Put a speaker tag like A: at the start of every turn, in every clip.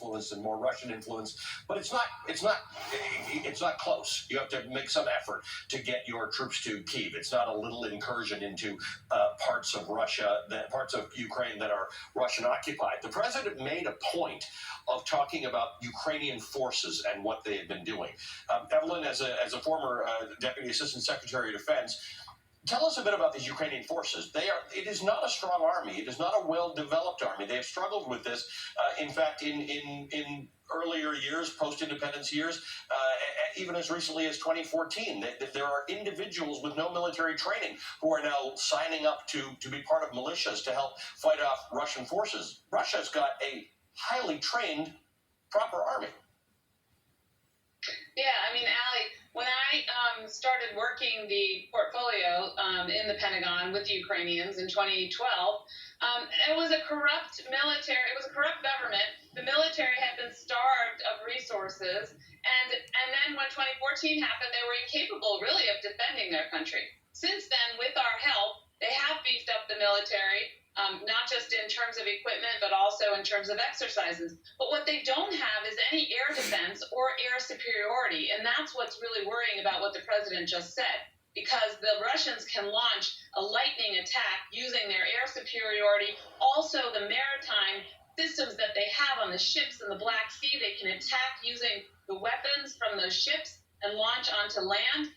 A: influence and more Russian influence, but it's not close. You have to make some effort to get your troops to Kyiv. It's not a little incursion into parts of Russia, parts of Ukraine that are Russian occupied. The president made a point of talking about Ukrainian forces and what they had been doing. Evelyn, as a former Deputy Assistant Secretary of Defense, tell us a bit about these Ukrainian forces. It is not a strong army. It is not a well-developed army. They have struggled with this. In fact, in earlier years, post-independence years, even as recently as 2014, there are individuals with no military training who are now signing up to be part of militias to help fight off Russian forces. Russia's got a highly trained, proper army.
B: Yeah, I mean, Ali, when I started working the portfolio in the Pentagon with the Ukrainians in 2012, it was a corrupt military. It was a corrupt government. The military had been starved of resources, and then when 2014 happened, they were incapable, really, of defending their country. Since then, with our help, they have beefed up the military. Not just in terms of equipment, but also in terms of exercises. But what they don't have is any air defense or air superiority, and that's what's really worrying about what the president just said, because the Russians can launch a lightning attack using their air superiority, also the maritime systems that they have on the ships in the Black Sea. They can attack using the weapons from those ships and launch onto land.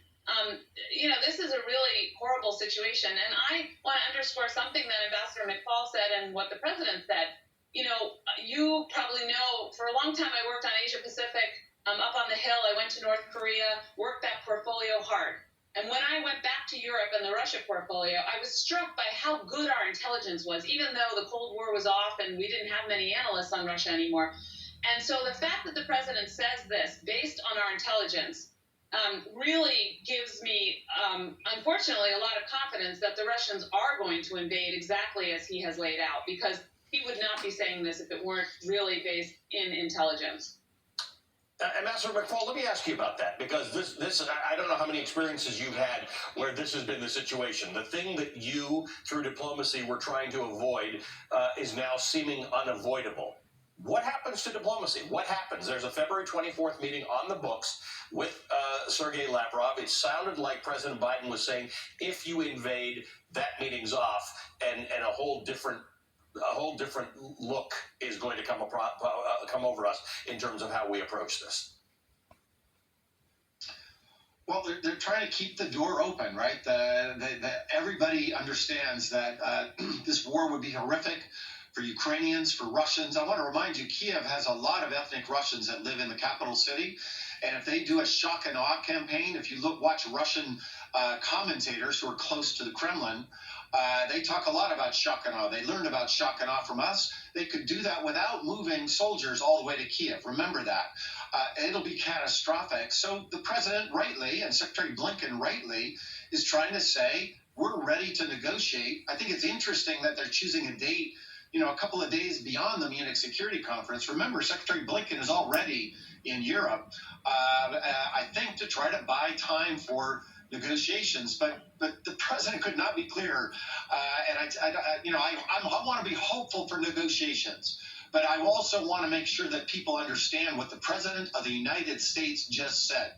B: This is a really horrible situation. And I want to underscore something that Ambassador McFaul said and what the president said. You probably know, for a long time I worked on Asia Pacific, up on the Hill. I went to North Korea, worked that portfolio hard. And when I went back to Europe and the Russia portfolio, I was struck by how good our intelligence was, even though the Cold War was off and we didn't have many analysts on Russia anymore. And so the fact that the president says this, based on our intelligence, really gives me, unfortunately, a lot of confidence that the Russians are going to invade exactly as he has laid out, because he would not be saying this if it weren't really based in intelligence.
A: Ambassador McFaul, let me ask you about that, because this I don't know how many experiences you've had where this has been the situation. The thing that you, through diplomacy, were trying to avoid is now seeming unavoidable. What happens to diplomacy? What happens? There's a February 24th meeting on the books with Sergei Lavrov. It sounded like President Biden was saying, if you invade, that meeting's off, and a whole different look is going to come over us in terms of how we approach this.
C: Well, they're trying to keep the door open, right? Everybody understands that this war would be horrific for Ukrainians, for Russians. I want to remind you, Kyiv has a lot of ethnic Russians that live in the capital city. And if they do a shock and awe campaign, if you watch Russian commentators who are close to the Kremlin, they talk a lot about shock and awe. They learned about shock and awe from us. They could do that without moving soldiers all the way to Kyiv. Remember that. It'll be catastrophic. So the president rightly, and Secretary Blinken rightly, is trying to say, we're ready to negotiate. I think it's interesting that they're choosing a date, a couple of days beyond the Munich Security Conference. Remember, Secretary Blinken is already in Europe, I think, to try to buy time for negotiations. But the president could not be clearer. And I want to be hopeful for negotiations. But I also want to make sure that people understand what the President of the United States just said.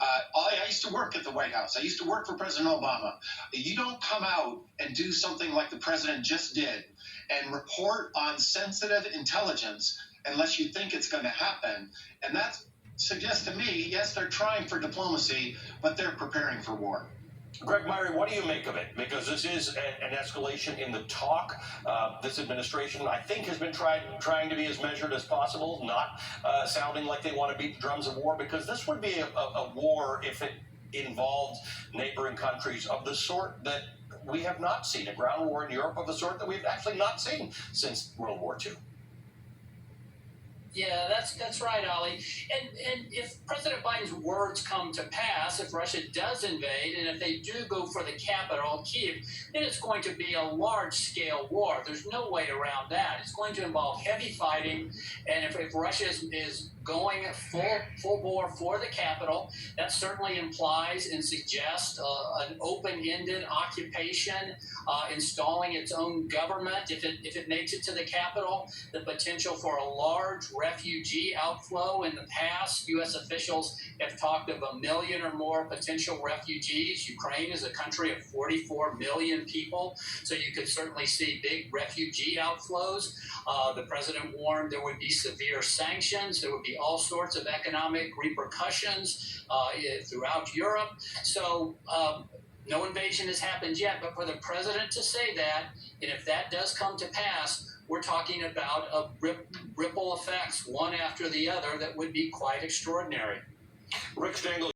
C: I used to work at the White House. I used to work for President Obama. You don't come out and do something like the president just did and report on sensitive intelligence unless you think it's going to happen. And that suggests to me, yes, they're trying for diplomacy, but they're preparing for war.
A: Greg Myrie, what do you make of it? Because this is an escalation in the talk. This administration, I think, has been trying to be as measured as possible, not sounding like they want to beat the drums of war, because this would be a war if it involved neighboring countries of the sort that we have not seen, a ground war in Europe of the sort that we've actually not seen since World War II.
D: Yeah, that's right, Ali. And if President Biden's words come to pass, if Russia does invade, and if they do go for the capital, Kyiv, then it's going to be a large-scale war. There's no way around that. It's going to involve heavy fighting, and if Russia is going full bore for the capital, that certainly implies and suggests an open-ended occupation, installing its own government. If it makes it to the capital, the potential for a large refugee outflow in the past. U.S. officials have talked of 1 million or more potential refugees. Ukraine is a country of 44 million people, so you could certainly see big refugee outflows. The president warned there would be severe sanctions. There would be all sorts of economic repercussions throughout Europe. So no invasion has happened yet, but for the president to say that, and if that does come to pass, we're talking about a ripple effects, one after the other, that would be quite extraordinary.
A: Rick Stengel.